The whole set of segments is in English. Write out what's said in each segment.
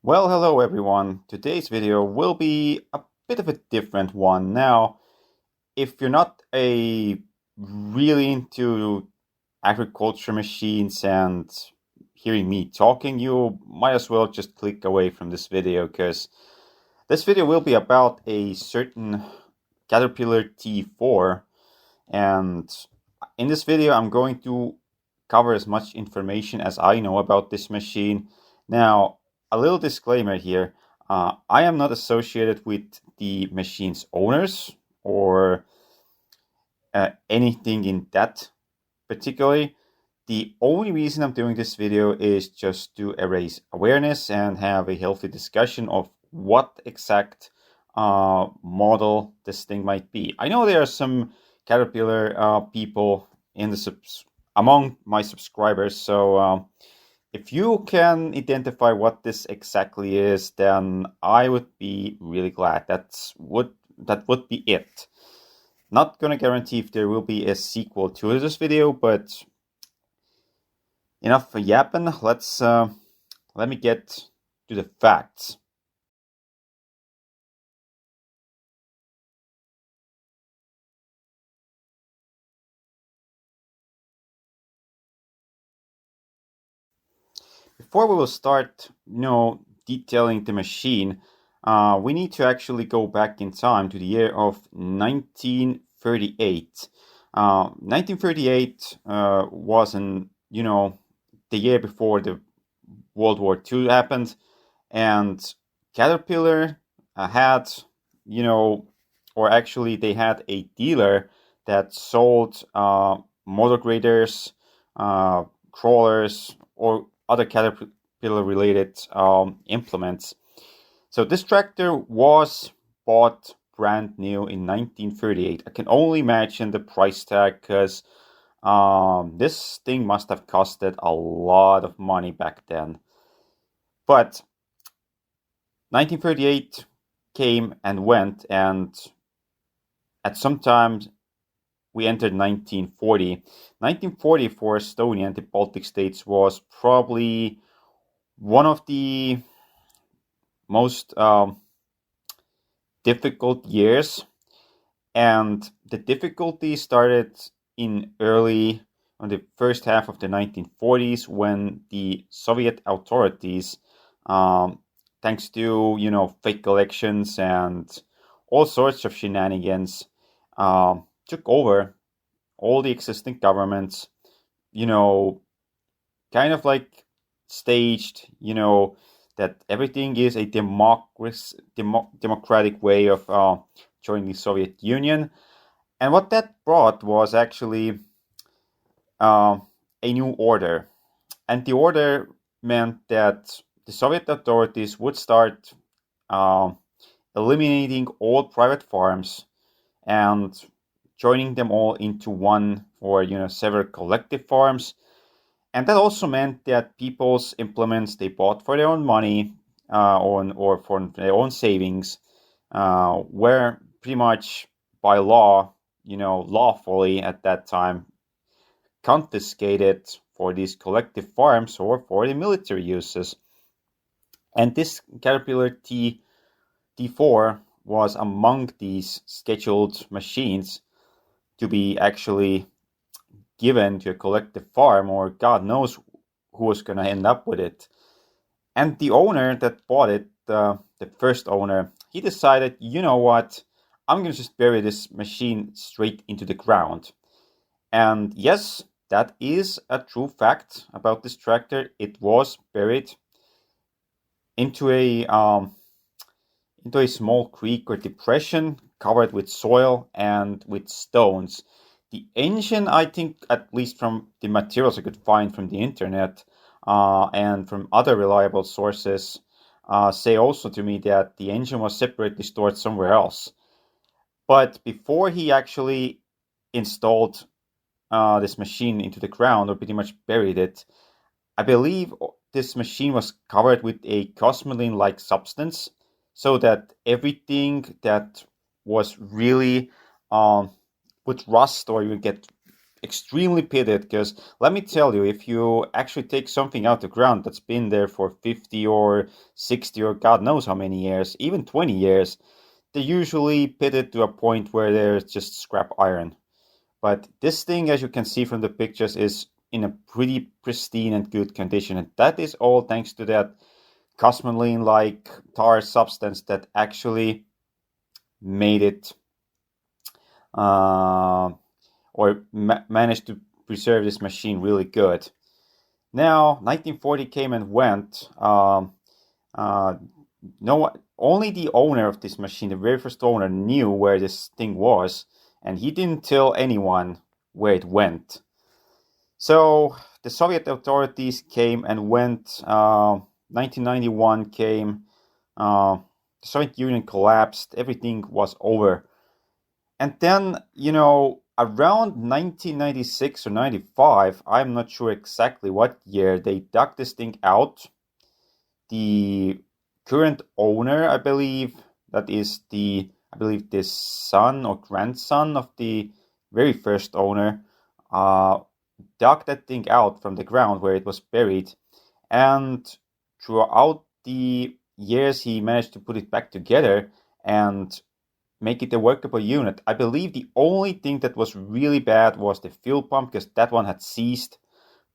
Well, hello everyone. Today's video will be a bit of a different one. Now, if you're not really into agriculture machines and hearing me talking, you might as well just click away from this video because this video will be about a certain Caterpillar T4, and in this video I'm going to cover as much information as I know about this machine. Now, a little disclaimer here. I am not associated with the machine's owners or anything in that particularly. The only reason I'm doing this video is just to raise awareness and have a healthy discussion of what exact model this thing might be. I know there are some Caterpillar people in the among my subscribers, so if you can identify what this exactly is, then I would be really glad. That would be it. Not gonna guarantee if there will be a sequel to this video, but enough for yapping. Let me get to the facts. Before we will start, detailing the machine, we need to actually go back in time to the year of 1938. 1938 was the year before the World War II happened, and Caterpillar had, or actually they had a dealer that sold motor graders, crawlers, or other Caterpillar related implements. So this tractor was bought brand new in 1938. I can only imagine the price tag because this thing must have costed a lot of money back then. But 1938 came and went, and at some time we entered 1940. 1940 for Estonia and the Baltic states was probably one of the most difficult years, and the difficulty started on the first half of the 1940s when the Soviet authorities, thanks to fake elections and all sorts of shenanigans, took over all the existing governments, kind of like staged, that everything is a democratic way of joining the Soviet Union. And what that brought was actually a new order. And the order meant that the Soviet authorities would start eliminating all private farms and joining them all into one or several collective farms. And that also meant that people's implements they bought for their own money or for their own savings were pretty much by law, lawfully at that time confiscated for these collective farms or for the military uses. And this Caterpillar T4 was among these scheduled machines to be actually given to a collective farm, or God knows who was going to end up with it. And the owner that bought it, the first owner, he decided, you know what, I'm going to just bury this machine straight into the ground. And yes, that is a true fact about this tractor. It was buried into a small creek or depression covered with soil and with stones. The engine, I think, at least from the materials I could find from the internet and from other reliable sources, say also to me that the engine was separately stored somewhere else. But before he actually installed this machine into the ground or pretty much buried it, I believe this machine was covered with a cosmoline-like substance so that everything that was really would rust or you get extremely pitted, because let me tell you, if you actually take something out of the ground that's been there for 50 or 60 or God knows how many years, even 20 years, they're usually pitted to a point where there's just scrap iron. But this thing, as you can see from the pictures, is in a pretty pristine and good condition. And that is all thanks to that cosmoline-like tar substance that actually made it managed to preserve this machine really good. Now, 1940 came and went. Only the owner of this machine, the very first owner, knew where this thing was, and he didn't tell anyone where it went. So the Soviet authorities came and went. 1991 came. The Soviet Union collapsed. Everything was over. And then, around 1996 or 95, I'm not sure exactly what year, they dug this thing out. The current owner, I believe, that is the son or grandson of the very first owner, dug that thing out from the ground where it was buried. And throughout the years, he managed to put it back together and make it a workable unit. I believe the only thing that was really bad was the fuel pump, because that one had seized,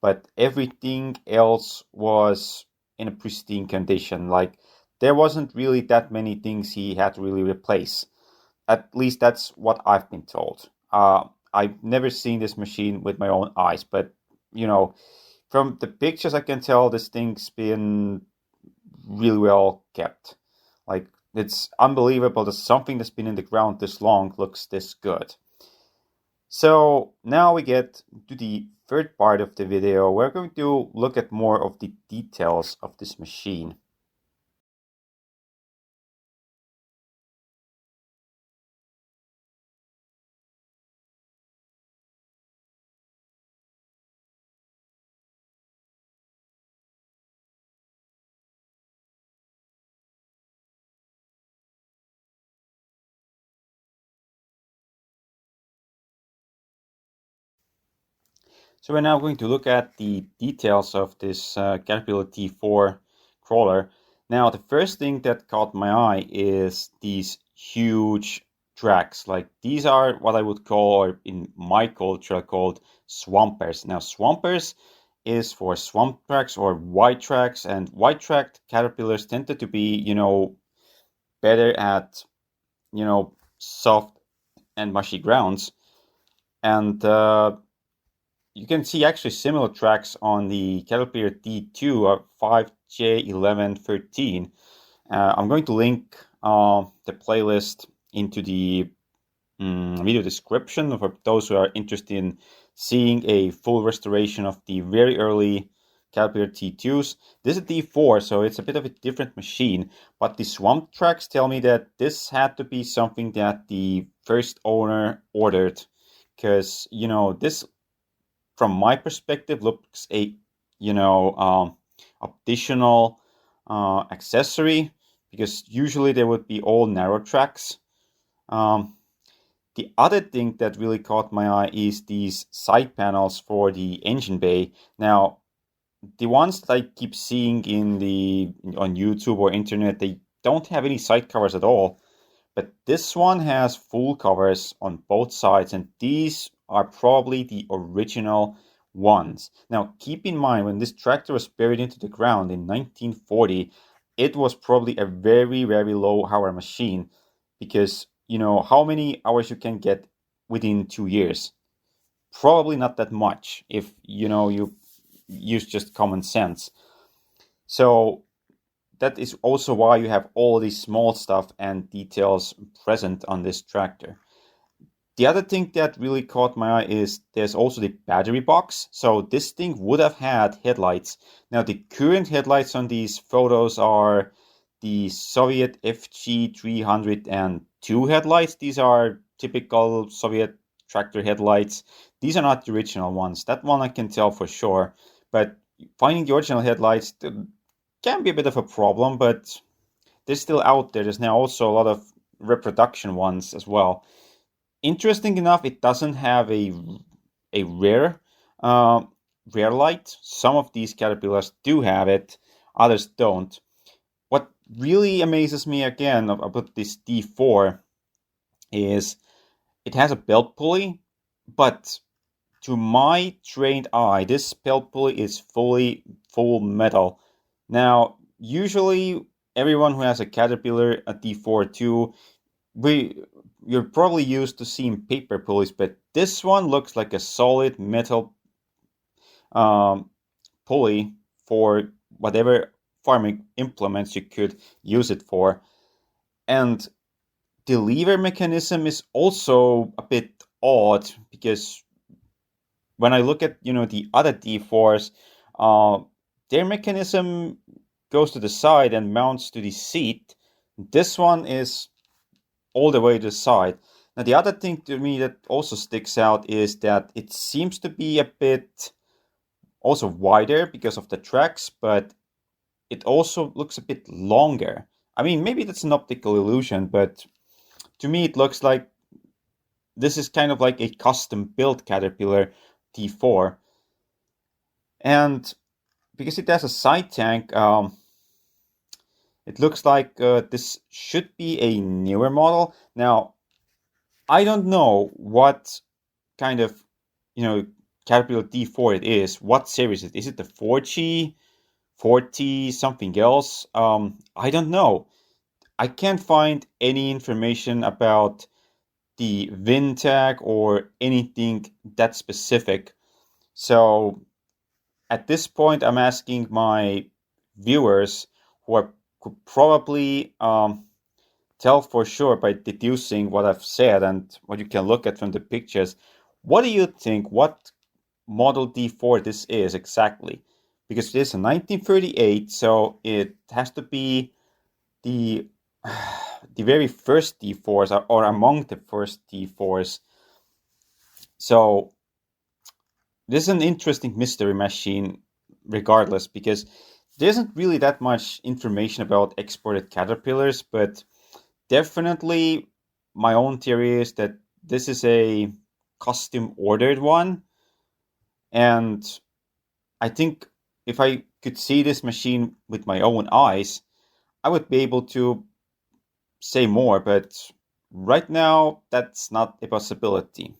but everything else was in a pristine condition. Like, there wasn't really that many things he had to really replace. At least that's what I've been told. I've never seen this machine with my own eyes, but from the pictures I can tell this thing's been really well kept. Like, it's unbelievable that something that's been in the ground this long looks this good. So now we get to the third part of the video. We're going to look at more of the details of this machine. So we're now going to look at the details of this Caterpillar T4 crawler. Now, the first thing that caught my eye is these huge tracks. Like, these are what I would call, or in my culture, called swampers. Now, swampers is for swamp tracks or white tracks, and white tracked caterpillars tended to be, better at, soft and mushy grounds. And you can see actually similar tracks on the Caterpillar T2 or 5J1113. I'm going to link the playlist into the video description for those who are interested in seeing a full restoration of the very early Caterpillar T2s. This is T4, so it's a bit of a different machine, but the swamp tracks tell me that this had to be something that the first owner ordered, because, this, from my perspective, looks a additional accessory, because usually there would be all narrow tracks. The other thing that really caught my eye is these side panels for the engine bay. Now, the ones that I keep seeing on YouTube or internet, they don't have any side covers at all. But this one has full covers on both sides, and these are probably the original ones. Now, keep in mind, when this tractor was buried into the ground in 1940, it was probably a very, very low hour machine, because, how many hours you can get within 2 years? Probably not that much if, you use just common sense. So that is also why you have all these small stuff and details present on this tractor. The other thing that really caught my eye is there's also the battery box. So this thing would have had headlights. Now, the current headlights on these photos are the Soviet FG302 headlights. These are typical Soviet tractor headlights. These are not the original ones. That one I can tell for sure. But finding the original headlights can be a bit of a problem, but they're still out there. There's now also a lot of reproduction ones as well. Interesting enough, it doesn't have a a uh, rare light. Some of these caterpillars do have it, others don't. What really amazes me again about this D4 is it has a belt pulley, but to my trained eye, this belt pulley is fully full metal. Now, usually everyone who has a Caterpillar, a D4 too, we you're probably used to seeing paper pulleys, but this one looks like a solid metal um, pulley for whatever farming implements you could use it for. And the lever mechanism is also a bit odd because when I look at the other D4s, uh, their mechanism goes to the side and mounts to the seat. This one is all the way to the side. Now the other thing to me that also sticks out is that it seems to be a bit also wider because of the tracks, but it also looks a bit longer. I mean, maybe that's an optical illusion, but to me it looks like this is kind of like a custom built Caterpillar D4. And because it has a side tank, it looks like this should be a newer model. Now, I don't know what kind of, Caterpillar D4 it is. What series it is? Is it the 4G, 40, something else? I don't know. I can't find any information about the VIN tag or anything that specific. So at this point, I'm asking my viewers who are could probably tell for sure by deducing what I've said and what you can look at from the pictures. What do you think? What Model D4 this is exactly? Because it is a 1938, so it has to be the the very first D4s or among the first D4s. So this is an interesting mystery machine, regardless, because there isn't really that much information about exported caterpillars, but definitely my own theory is that this is a custom ordered one. And I think if I could see this machine with my own eyes, I would be able to say more, but right now that's not a possibility.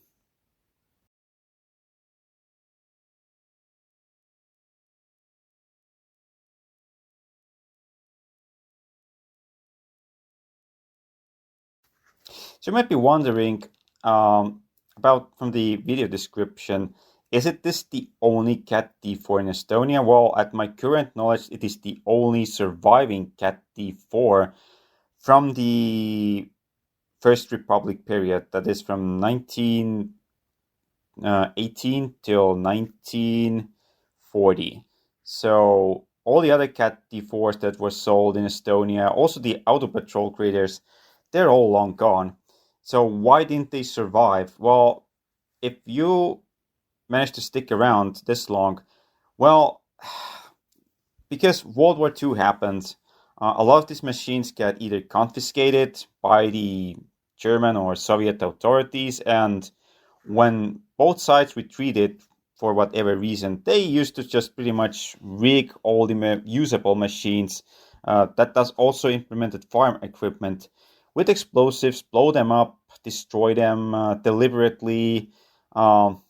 So you might be wondering about from the video description, is it this the only Cat D4 in Estonia? Well, at my current knowledge, it is the only surviving Cat D4 from the First Republic period, that is from 1918 till 1940. So all the other Cat D4s that were sold in Estonia, also the Auto Patrol graders, they're all long gone. So why didn't they survive? Well, if you managed to stick around this long, well, because World War II happened, a lot of these machines got either confiscated by the German or Soviet authorities, and when both sides retreated for whatever reason, they used to just pretty much rig all the usable machines. That does also implemented farm equipment with explosives, blow them up, destroy them deliberately, um,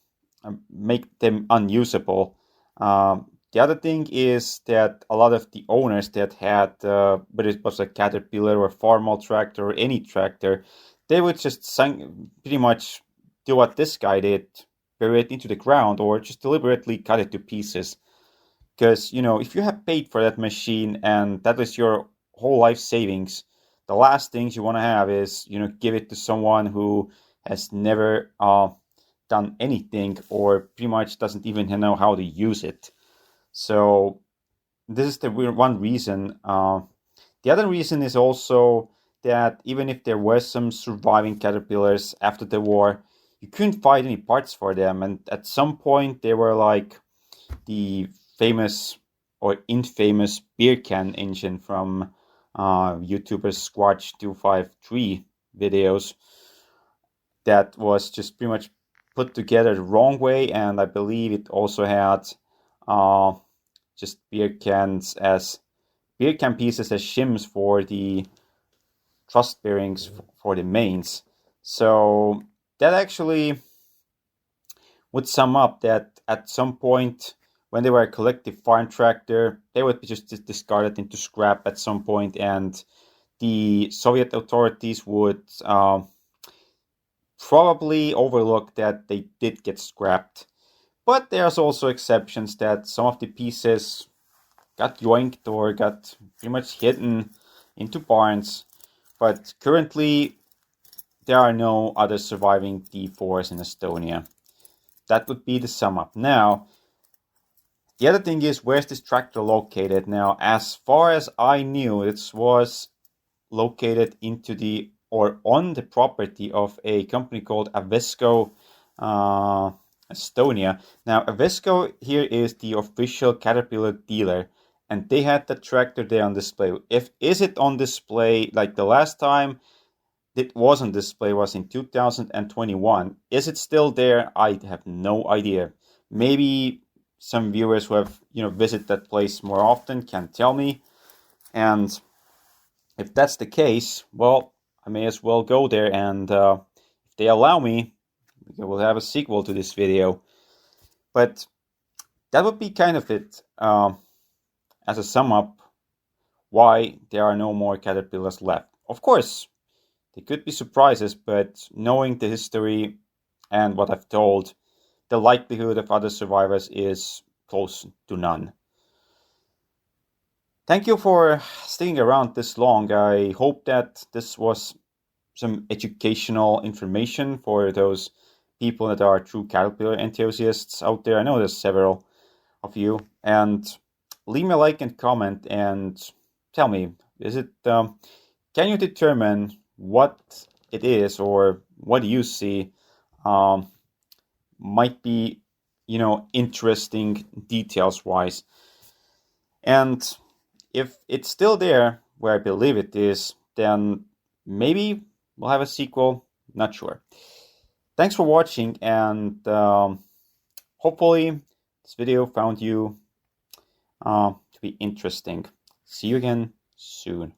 make them unusable. The other thing is that a lot of the owners that had, whether it was a Caterpillar or Farmall tractor or any tractor, they would just pretty much do what this guy did, bury it into the ground or just deliberately cut it to pieces. Because, if you have paid for that machine and that is your whole life savings, the last things you want to have is, give it to someone who has never done anything or pretty much doesn't even know how to use it. So this is the one reason. The other reason is also that even if there were some surviving caterpillars after the war, you couldn't find any parts for them. And at some point, they were like the famous or infamous beer can engine from YouTuber Squatch253 videos that was just pretty much put together the wrong way, and I believe it also had just beer can pieces as shims for the truss bearings for the mains. So that actually would sum up that at some point when they were a collective farm tractor, they would be just discarded into scrap at some point, and the Soviet authorities would probably overlook that they did get scrapped. But there's also exceptions that some of the pieces got yoinked or got pretty much hidden into barns. But currently, there are no other surviving D4s in Estonia. That would be the sum up. Now, the other thing is, where's this tractor located? Now, as far as I knew, it was located on the property of a company called Avesco Estonia. Now, Avesco here is the official Caterpillar dealer, and they had the tractor there on display. Is it on display like the last time it was on display was in 2021? Is it still there? I have no idea. Maybe some viewers who have visit that place more often can tell me. And if that's the case, well, I may as well go there, and if they allow me, we'll have a sequel to this video. But that would be kind of it as a sum up why there are no more caterpillars left. Of course, there could be surprises, but knowing the history and what I've told, the likelihood of other survivors is close to none. Thank you for sticking around this long. I hope that this was some educational information for those people that are true Caterpillar enthusiasts out there. I know there's several of you. And leave me a like and comment and tell me, can you determine what it is or what you see might be, interesting details-wise. And if it's still there where I believe it is, then maybe we'll have a sequel. Not sure. Thanks for watching, and hopefully this video found you to be interesting. See you again soon.